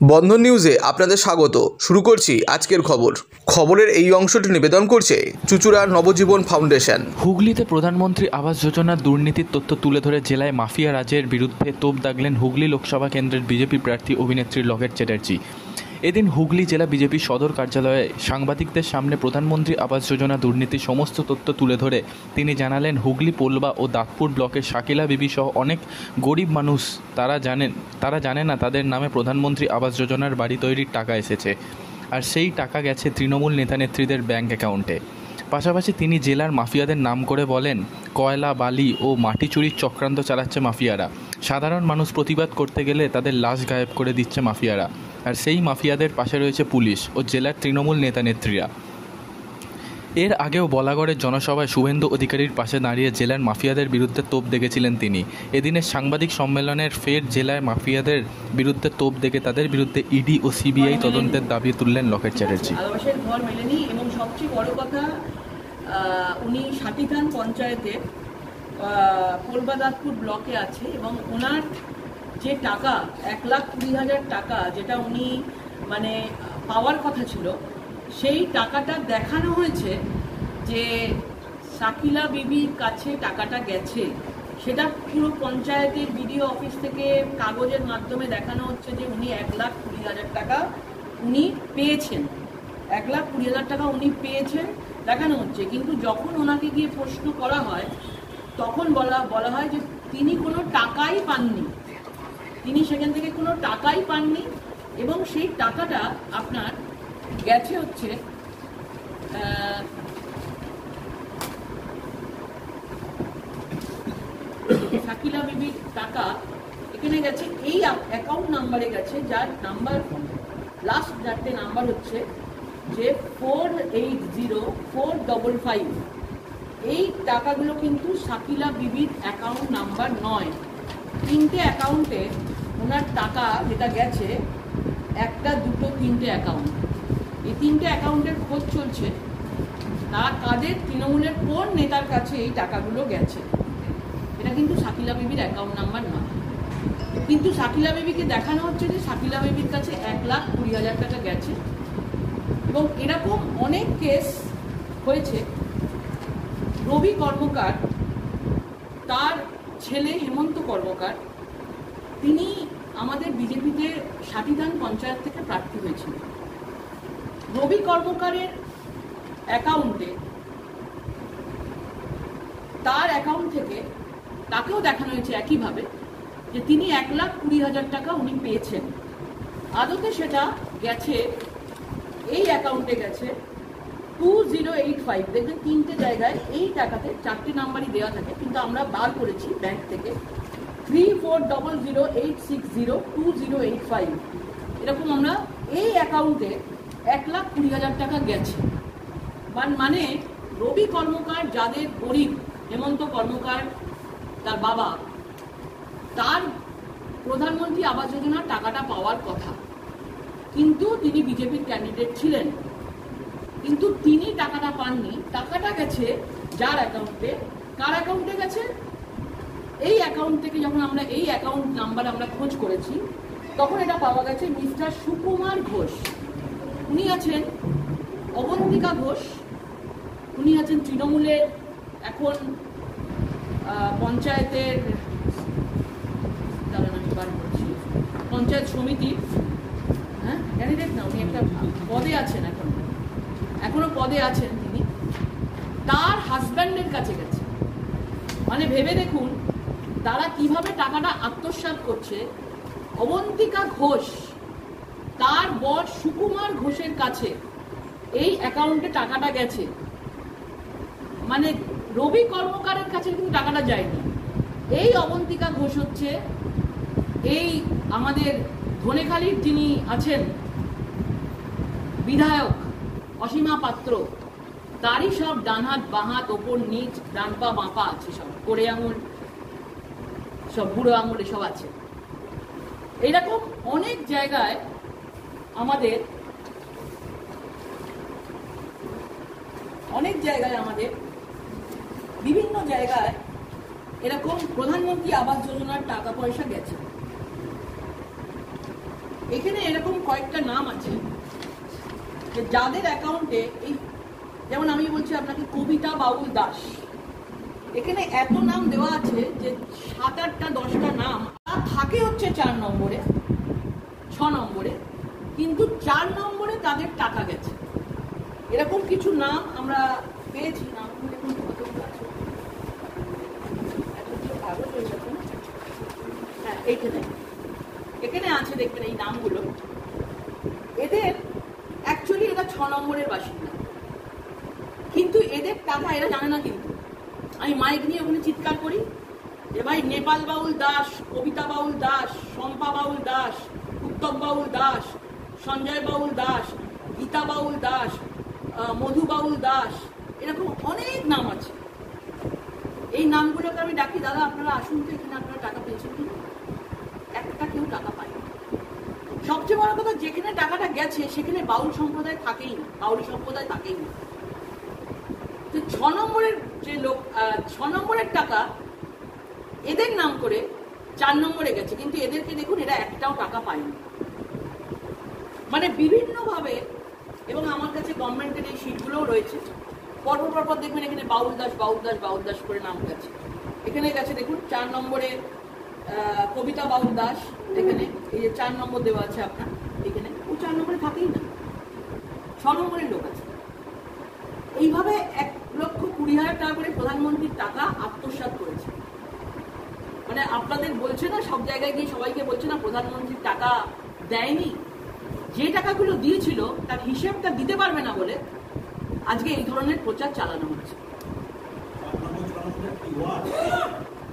বন্ধন নিউজে আপনাদের স্বাগত। শুরু করছি আজকের খবরের এই অংশটি নিবেদন করছে চুঁচুড়া নবজীবন ফাউন্ডেশন। হুগলিতে প্রধানমন্ত্রী আবাস যোজনার দুর্নীতির তথ্য তুলে ধরে জেলায় মাফিয়া রাজের বিরুদ্ধে তোপ দাগলেন হুগলি লোকসভা কেন্দ্রের বিজেপি প্রার্থী অভিনেত্রী লকেট চ্যাটার্জি। এদিন হুগলি জেলা বিজেপি সদর কার্যালয়ে সাংবাদিকদের সামনে প্রধানমন্ত্রী আবাস যোজনা দুর্নীতির সমস্ত তথ্য তুলে ধরে তিনি জানালেন, হুগলি পোলবা ও দাঁতপুর ব্লকের শাকিলা বিবি সহ অনেক গরিব মানুষ তারা জানে না তাদের নামে প্রধানমন্ত্রী আবাস যোজনার বাড়ি তৈরির টাকা এসেছে, আর সেই টাকা গেছে তৃণমূল নেতানেত্রীদের ব্যাংক অ্যাকাউন্টে। পাশাপাশি তিনি জেলার মাফিয়াদের নাম করে বলেন, কয়লা, বালি ও মাটি চুরির চক্রান্ত চালাচ্ছে মাফিয়ারা। সাধারণ মানুষ প্রতিবাদ করতে গেলে তাদের লাশ গায়েব করে দিচ্ছে মাফিয়ারা, আর সেই মাফিয়াদের পাশে রয়েছে পুলিশ ও জেলার তৃণমূল নেতানেত্রীরা। এর আগেও বলাগড়ের জনসভায় শুভেন্দু অধিকারীর পাশে দাঁড়িয়ে জেলার মাফিয়াদের বিরুদ্ধে তোপ দেখেছিলেন তিনি। এদিনের সাংবাদিক সম্মেলনের ফের জেলার মাফিয়াদের বিরুদ্ধে তোপ দেখে তাদের বিরুদ্ধে ইডি ও সিবিআই তদন্তের দাবি তুললেন লকেট চ্যাটার্জি। ভালোবাসার ঘর মেলেনি এবং সবচেয়ে বড় কথা, উনি সাটিথান পঞ্চায়েতের পোলবাদাতপুর ব্লকে আছে এবং ওনার যে টাকা 1,20,000 টাকা যেটা উনি পাওয়ার কথা ছিল, সেই টাকাটা দেখানো হয়েছে যে শাকিলা বিবির কাছে টাকাটা গেছে। সেটা পুরো পঞ্চায়েতের বিডিও অফিস থেকে কাগজের মাধ্যমে দেখানো হচ্ছে যে উনি 1,20,000 টাকা উনি পেয়েছেন, 1,20,000 টাকা উনি পেয়েছেন দেখানো হচ্ছে। কিন্তু যখন ওনাকে গিয়ে প্রশ্ন করা হয় তখন বলা হয় যে তিনি কোনো টাকাই পাননি, তিনি সেখান থেকে কোনো টাকাই পাননি এবং সেই টাকাটা আপনার গেছে হচ্ছে শাকিলা বিবির টাকা এখানে গেছে এই অ্যাকাউন্ট নাম্বারে গেছে, যার নাম্বার লাস্ট 4টে নাম্বার হচ্ছে যে 480455। এই টাকাগুলো কিন্তু শাকিলা বিবির অ্যাকাউন্ট নাম্বার নয়। 3টে অ্যাকাউন্টে ওনার টাকা যেটা গেছে, 1, 2, 3টে অ্যাকাউন্ট। এই 3টে অ্যাকাউন্টের খোঁজ চলছে, তারা কাদের তৃণমূলের কোন নেতার কাছে এই টাকাগুলো গেছে। এটা কিন্তু শাকিলা বিবির অ্যাকাউন্ট নাম্বার না, কিন্তু শাকিলা বিবিকে দেখানো হচ্ছে যে শাকিলা বিবির কাছে 1,20,000 টাকা গেছে। এবং এরকম অনেক কেস হয়েছে। রবি কর্মকার, তার ছেলে হেমন্ত কর্মকার, তিনি আমাদের বিজেপিতে সাটিধান পঞ্চায়েত থেকে প্রার্থী হয়েছিলেন। রবি কর্মকারের অ্যাকাউন্টে, তার অ্যাকাউন্ট থেকে তাকেও দেখানো হয়েছে একইভাবে যে তিনি 1,20,000 টাকা উনি পেয়েছেন। আদতে সেটা গেছে, এই অ্যাকাউন্টে গেছে 2085। দেখবেন 3টে জায়গায় এই টাকাতে 4টে নাম্বারই দেওয়া থাকে, কিন্তু আমরা বার করেছি ব্যাংক থেকে 34008602,085। এরকম আমরা এই অ্যাকাউন্টে 1,20,000 টাকা গেছে। মানে রবি কর্মকার যাদের গরিব, হেমন্ত কর্মকার তার বাবা, তার প্রধানমন্ত্রী আবাস যোজনার টাকাটা পাওয়ার কথা, কিন্তু তিনি বিজেপির ক্যান্ডিডেট ছিলেন, কিন্তু তিনি টাকাটা পাননি। টাকাটা গেছে যার অ্যাকাউন্টে, কার অ্যাকাউন্টে গেছে, এই অ্যাকাউন্ট থেকে যখন আমরা এই অ্যাকাউন্ট নাম্বার আমরা খোঁজ করেছি তখন এটা পাওয়া গেছে মিস্টার সুকুমার ঘোষ। উনি আছেন অবন্তিকা ঘোষ, উনি আছেন তৃণমূলের এখন পঞ্চায়েতের পঞ্চায়েত সমিতির ক্যান্ডিডেট না, উনি একটা পদে আছেন, এখনো পদে আছেন তিনি। তার হাজব্যান্ডের কাছে গেছে। মানে ভেবে দেখুন তারা কিভাবে টাকাটা আত্মসাৎ করছে। অবন্তিকা ঘোষ তার বর সুকুমার ঘোষের কাছে এই অ্যাকাউন্টে টাকাটা গেছে, মানে রবি কর্মকারের কাছে কিন্তু টাকাটা যায়নি। এই অবন্তিকা ঘোষ হচ্ছে এই আমাদের ধনেখালির যিনি আছেন বিধায়ক অসীমা পাত্র, তারই সব ডান হাত, বাঁ হাত, ওপর নিচ, ডান পা বাঁ পা আছে, সব কোড়ে আঙুল, সব বুড়ো আঙুল এসব আছে। এইরকম অনেক জায়গায় আমাদের বিভিন্ন জায়গায় এরকম প্রধানমন্ত্রী আবাস যোজনার টাকা পয়সা গেছে। এখানে এরকম কয়েকটা নাম আছে যে যাদের অ্যাকাউন্টে এই, যেমন আমি বলছি আপনাকে কবিতা বাউল দাস, এখানে এত নাম দেওয়া আছে যে 7-8টা 10টা নাম থাকে হচ্ছে 4 নম্বরে 6 নম্বরে, কিন্তু 4 নম্বরে তাদের টাকা গেছে। এরকম কিছু নাম আমরা পেয়েছি। নামগুলো দেখুন কতগুলো আছে, এতগুলো কাগজ হয়ে গেছে না? হ্যাঁ, এখানে আছে, দেখবেন এই নামগুলো। এদের অ্যাকচুয়ালি এরা 6 নম্বরের বাসিন্দা, কিন্তু এদের টাকা এরা জানে না। কিন্তু আমি মাইক নিয়ে ওখানে চিৎকার করি যে ভাই নেপাল বাউল দাস, কবিতা বাউল দাস, শম্পা বাউল দাস, উত্তম বাউল দাস, সঞ্জয় বাউল দাস, গীতা বাউল দাস, মধু বাউল দাস, এরকম অনেক নাম আছে। এই নামগুলোকে আমি ডাকি, দাদা আপনারা আসুন তো, এখানে আপনারা টাকা পেয়েছেন কিনা? একটা কেউ টাকা পায় না। সবচেয়ে বড় কথা, যেখানে টাকাটা গেছে সেখানে বাউল সম্প্রদায় থাকেই না, বাউল সম্প্রদায় থাকেই না। 6 নম্বরের যে লোক, 6 নম্বরের টাকা এদের নাম করে 4 নম্বরে গেছে, কিন্তু এদেরকে দেখুন এরা একটাও টাকা পায়নি। মানে বিভিন্নভাবে, এবং আমার কাছে গভর্নমেন্টের এই শিটগুলোও রয়েছে, পরপর দেখবেন এখানে বাউল দাস বাউল দাস বাউল দাস করে নাম গেছে। এখানে গেছে দেখুন 4 নম্বরে কবিতা বাউল দাস, এখানে এই যে 4 নম্বর দেওয়া আছে আপনার, এখানে ও 4 নম্বরে থাকেই না, 6 নম্বরের লোক আছে। এইভাবে 1,20,000 টাকা করে প্রধানমন্ত্রীর টাকা আত্মসাৎ করেছে। মানে আপনাদের বলছে না, সব জায়গায় গিয়ে সবাইকে বলছে না প্রধানমন্ত্রীর টাকা দেয়নি, যে টাকাগুলো দিয়েছিল তার হিসেবটা দিতে পারবে না বলে আজকে এই ধরনের প্রচার চালানো হচ্ছে।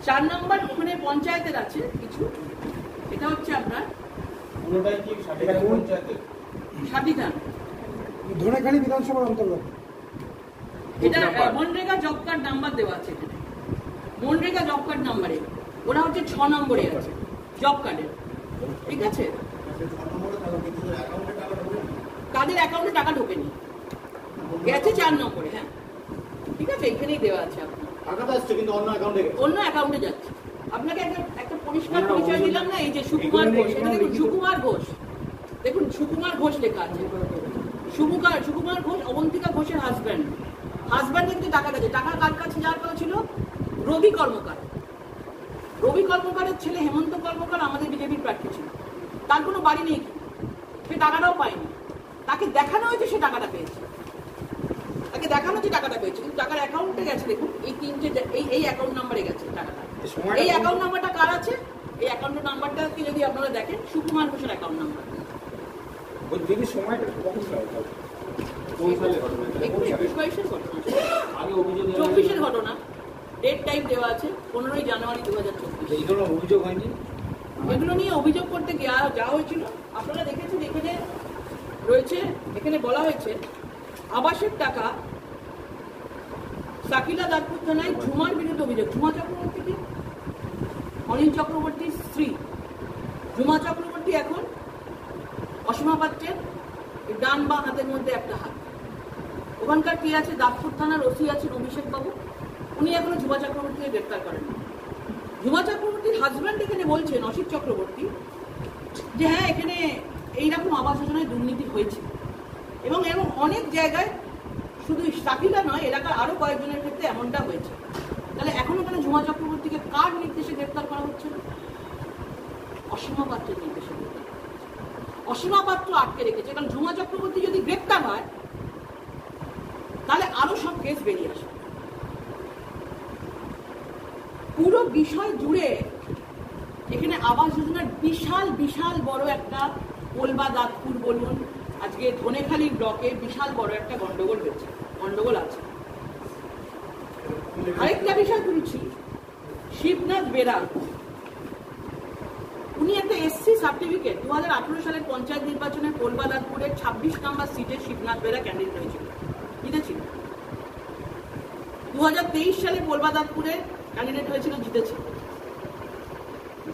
4 নম্বর ওখানে পঞ্চায়েতের আছে কিছু, এটা হচ্ছে আপনার সাথীধান, ধনেখালি বিধানসভার অন্তর্গত। এটা মনরেগা জব কার্ড নাম্বার দেওয়া আছে এখানে, মনরেগা জব কার্ড নাম্বারে ওরা হচ্ছে 6 নম্বরে আছে জব কার্ডের, ঠিক আছে? তাদের অ্যাকাউন্টে টাকা ঢোকেনি, গেছে 4 নম্বরে। হ্যাঁ, ঠিক আছে, এখানেই দেওয়া আছে আপনার অন্য অ্যাকাউন্টে যাচ্ছে। আপনাকে একটা পরিষ্কার পরিচয় দিলাম না, এই যে সুকুমার ঘোষ, এটা দেখুন সুকুমার ঘোষ, দেখুন সুকুমার ঘোষ লেখা আছে। সুকুমার ঘোষ অবন্তিকা ঘোষের হাজব্যান্ড কিন্তু টাকা গেছে। টাকা কার কাছে যাওয়ার কথা ছিল? রবি কর্মকারের ছেলে হেমন্ত কর্মকার আমাদের বিজেপির প্রার্থী ছিল, তার কোনো বাড়ি নেই, সে টাকাটাও পায়নি। তাকে দেখানো হয়েছে সে টাকাটা পেয়েছে, কিন্তু টাকার অ্যাকাউন্টে গেছে। দেখুন এই 3টে, এই অ্যাকাউন্ট নাম্বারে গেছে টাকাটা। এই অ্যাকাউন্ট নাম্বারটা কার আছে? এই অ্যাকাউন্ট নাম্বারটাকে যদি আপনারা দেখেন, সুকুমার ঘোষের অ্যাকাউন্ট নাম্বার। সময়টা 24-এর ঘটনা, ডেট টাইম দেওয়া আছে 15ই জানুয়ারি 2024। অভিযোগ হয়নি, এগুলো নিয়ে অভিযোগ করতে যাওয়া হয়েছিল। আপনারা দেখেছেন এখানে রয়েছে, এখানে বলা হয়েছে আবাসের টাকা সাকিলা দাঁতপুর থানায় ঝুমার বিরুদ্ধে অভিযোগ। ঝুমা চক্রবর্তী কি? অনিল চক্রবর্তীর স্ত্রী ঝুমা চক্রবর্তী এখন অসীমা পাত্রের ডান বা হাতের মধ্যে একটা হাত। ওখানকার কে আছে? দাঁতপুর থানার ওসি আছেন অভিষেক বাবু, উনি এখনো ঝুমা চক্রবর্তীকে গ্রেপ্তার করেন। ঝুমা চক্রবর্তীর হাজব্যান্ড এখানে বলছেন, অসিত চক্রবর্তী, যে হ্যাঁ এখানে এইরকম আবাস যোজনায় দুর্নীতি হয়েছে, এবং অনেক জায়গায়, শুধু সাকিলা নয়, এলাকার আরো কয়েকজনের ক্ষেত্রে এমনটা হয়েছে। তাহলে এখনো কেন ঝুমা চক্রবর্তীকে কার নির্দেশে গ্রেপ্তার করা হচ্ছে না? অসীমা পাত্রের নির্দেশে। অসীমা পাত্র আটকে রেখেছে, কারণ ঝুমা চক্রবর্তী যদি গ্রেপ্তার হয় তাহলে আরো সব কেস বেরিয়ে আসে। পুরো বিষয় জুড়ে এখানে আবাস যোজনার বিশাল বড় একটা কোলবা দাঁতপুর বলুন, আজকে ধনেখালি ব্লকে বিশাল বড় একটা গন্ডগোল আছে। আরেকটা বিষয় বলছি, শিবনাথ বেরা, উনি একটা এসসি সার্টিফিকেট 2018 সালের পঞ্চায়েত নির্বাচনে কোলবা দাঁতপুরের 26 নম্বর সিটে শিবনাথ বেরা ক্যান্ডিডেট হয়েছিল, জিতেছিল। 2023 সালে কোলবা দাঁতপুরে ক্যান্ডিডেট হয়েছিল, জিতেছে।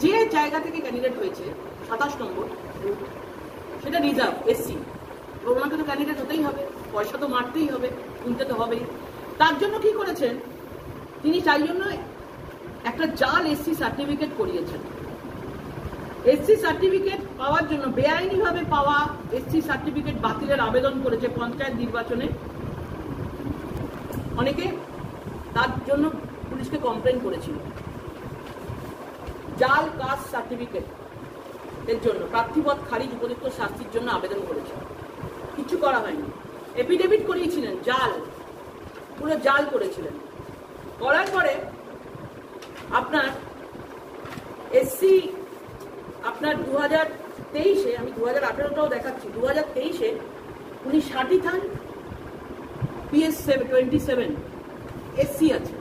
যে জায়গা থেকে ক্যান্ডিডেট হয়েছে 27 নম্বর, সেটা রিজার্ভ এসসি, ওনাকে তো ক্যান্ডিডেট হতেই হবে, পয়সা তো মারতেই হবে, কিনতে তো হবেই। তার জন্য কি করেছেন তিনি? তাই জন্য একটা জাল এসসি সার্টিফিকেট করিয়েছেন। এসসি সার্টিফিকেট পাওয়ার জন্য বেআইনিভাবে পাওয়া এসসি সার্টিফিকেট বাতিলের আবেদন করেছে পঞ্চায়েত নির্বাচনে অনেকে, তার জন্য পুলিশকে কমপ্লেন করেছিল। জাল কাস্ট সার্টিফিকেট এর জন্য প্রার্থীপদ খারিজ উপযুক্ত শাস্তির জন্য আবেদন করেছে, কিছু করা হয়নি। এফিডেভিট করিয়েছিলেন, জাল, পুরো জাল করেছিলেন। করার পরে আপনার এসসি আপনার 2023-এ, আমি 2018টাও দেখাচ্ছি, 2023-এ উনি 60 থান PS 27 এসসি আছে,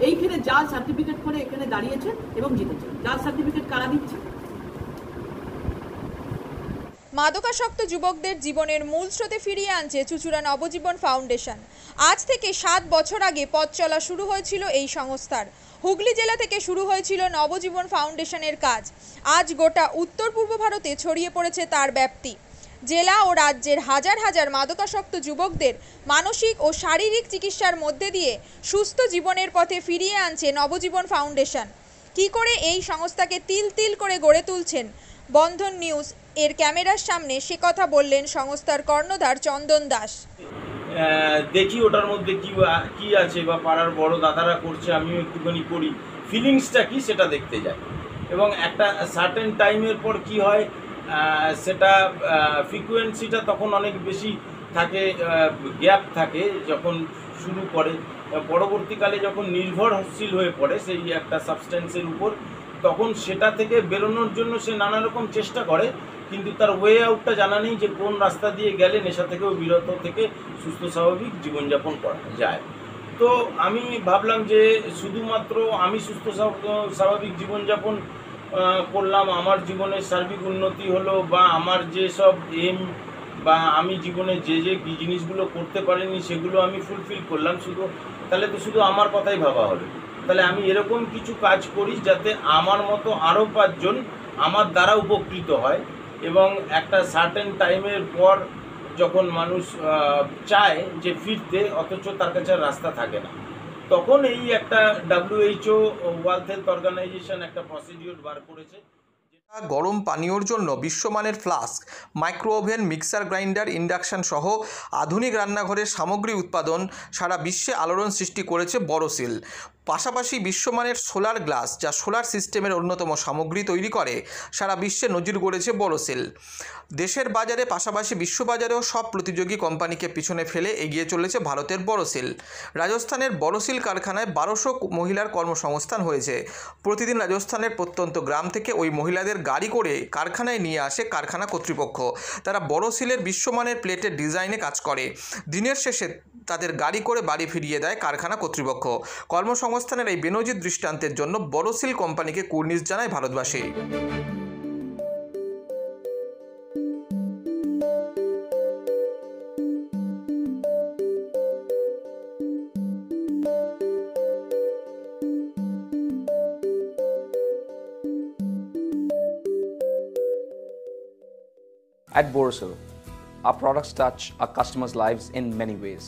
এইখানে জাল সার্টিফিকেট করে এখানে দাঁড়িয়েছে এবং জিতেছে। জাল সার্টিফিকেট কারা দিচ্ছে? মাদকাসক্ত যুবকদের জীবনের মূল স্রোতে ফিরিয়ে আনছে চুঁচুড়া নবজীবন ফাউন্ডেশন। আজ থেকে 7 বছর আগে পথ চলা শুরু হয়েছিল এই সংস্থার। হুগলি জেলা থেকে শুরু হয়েছিল নবজীবন ফাউন্ডেশনের কাজ। আজ গোটা উত্তর পূর্ব ভারতে ছড়িয়ে পড়েছে তার ব্যাপ্তি। জেলা ও রাজ্যের হাজার হাজার মাদকাসক্ত যুবকদের মানসিক ও শারীরিক চিকিৎসার মধ্যে দিয়ে সুস্থ জীবনের পথে ফিরিয়ে আনছে নবজীবন ফাউন্ডেশন। কী করে এই সংস্থাকে তিল তিল করে গড়ে তুলছেন বন্ধন নিউজ এর ক্যামেরার সামনে, সে কথা বললেন সংস্থার কর্ণধার চন্দন দাস। দেখি ওটার মধ্যে কি আছে, বা পাড়ার বড় দাদারা করছে, আমিও একটুখানি করি, ফিলিংসটা কি সেটা দেখতে যাই। এবং একটা সার্টেন টাইমের পর কি হয়, সেটা ফ্রিকোয়েন্সিটা তখন অনেক বেশি থাকে, গ্যাপ থাকে যখন শুরু করে। পরবর্তীকালে যখন নির্ভরশীল হয়ে পড়ে সেই একটা সাবস্টেন্সের উপর, তখন সেটা থেকে বেরোনোর জন্য সে নানা রকম চেষ্টা করে, কিন্তু তার ওয়ে আউটটা জানা নেই যে কোন রাস্তা দিয়ে গেলে নেশা থেকেও বিরত থেকে সুস্থ স্বাভাবিক জীবনযাপন করা যায়। তো আমি ভাবলাম যে শুধুমাত্র আমি সুস্থ স্বাভাবিক জীবনযাপন করলাম, আমার জীবনের সার্বিক উন্নতি হলো, বা আমার যে সব এম বা আমি জীবনে যে জিনিসগুলো করতে পারিনি সেগুলো আমি ফুলফিল করলাম, তাহলে তো শুধু আমার কথাই ভাবা হলো। তাহলে আমি এরকম কিছু কাজ করি যাতে আমার মতো আরও 5 জন আমার দ্বারা উপকৃত হয়। এবং একটা সার্টেন টাইমের পর যখন মানুষ চায় যে ফিরতে, অথচ তার কাছে রাস্তা থাকে না, তখন এই একটা WHO ওয়ার্ল্ড হেলথ অর্গানাইজেশন একটা প্রসিডিওর বার করেছে। গরম পানীয়র জন্য বিশ্বমানের flask, micro oven, mixer grinder, induction সহ আধুনিক রান্নাঘরের সামগ্রী উৎপাদন সারা বিশ্বে আলোড়ন সৃষ্টি করেছে বড়সিল। পাশাপাশি বিশ্বমানের সোলার গ্লাস, যা সোলার সিস্টেমের অন্যতম সামগ্রী তৈরি করে, সারা বিশ্বে নজির গড়েছে বড়সিল। দেশের বাজারে পাশাপাশি বিশ্ববাজারেও সব প্রতিযোগী কোম্পানিকে পিছনে ফেলে এগিয়ে চলেছে ভারতের বড়সিল। রাজস্থানের বড়সিল কারখানায় 1200 মহিলার কর্মসংস্থান হয়েছে। প্রতিদিন রাজস্থানের প্রত্যন্ত গ্রাম থেকে ওই মহিলাদের গাড়ি করে কারখানায় নিয়ে আসে কারখানা কর্তৃপক্ষ। তারা বড়সিলের বিশ্বমানের প্লেটের ডিজাইনে কাজ করে। দিনের শেষে তাদের গাড়ি করে বাড়ি ফিরিয়ে দেয় কারখানা কর্তৃপক্ষ। কর্মসংস্থানের এই বেনজির দৃষ্টান্তের জন্য বড়সিল কোম্পানিকে কুর্নিশ জানায় ভারতবাসী। At Borosil, our products touch our customers' lives in many ways.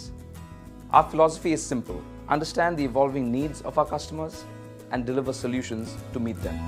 Our philosophy is simple: understand the evolving needs of our customers and deliver solutions to meet them.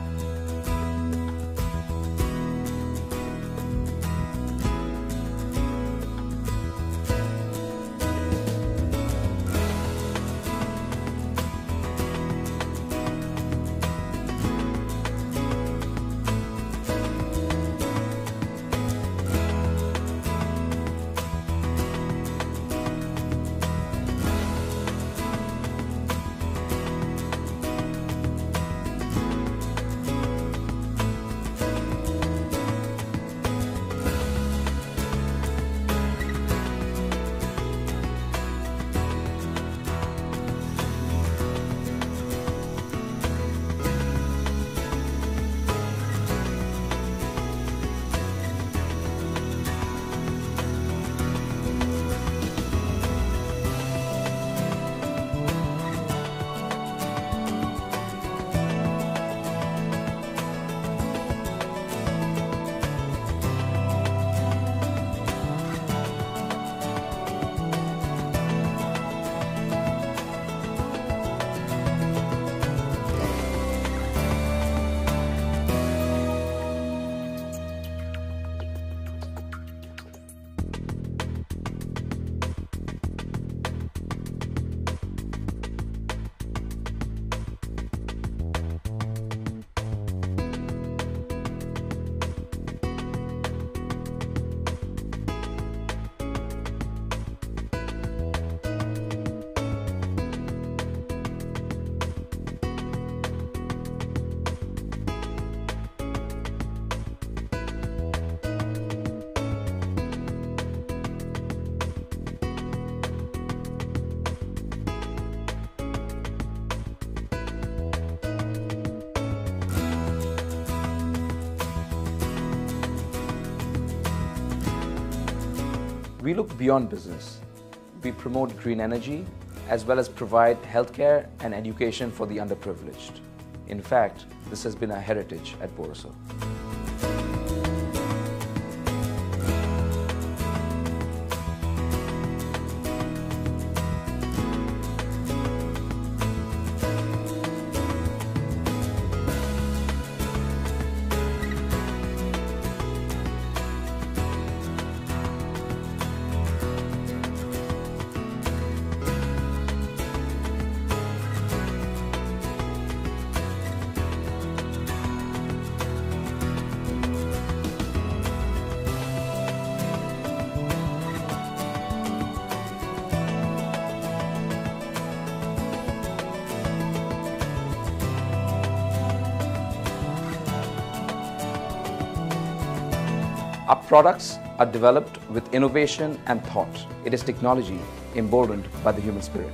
We look beyond business. We promote green energy as well as provide healthcare and education for the underprivileged. In fact, this has been our heritage at Borosil. Our products are developed with innovation and thought. It is technology emboldened by the human spirit.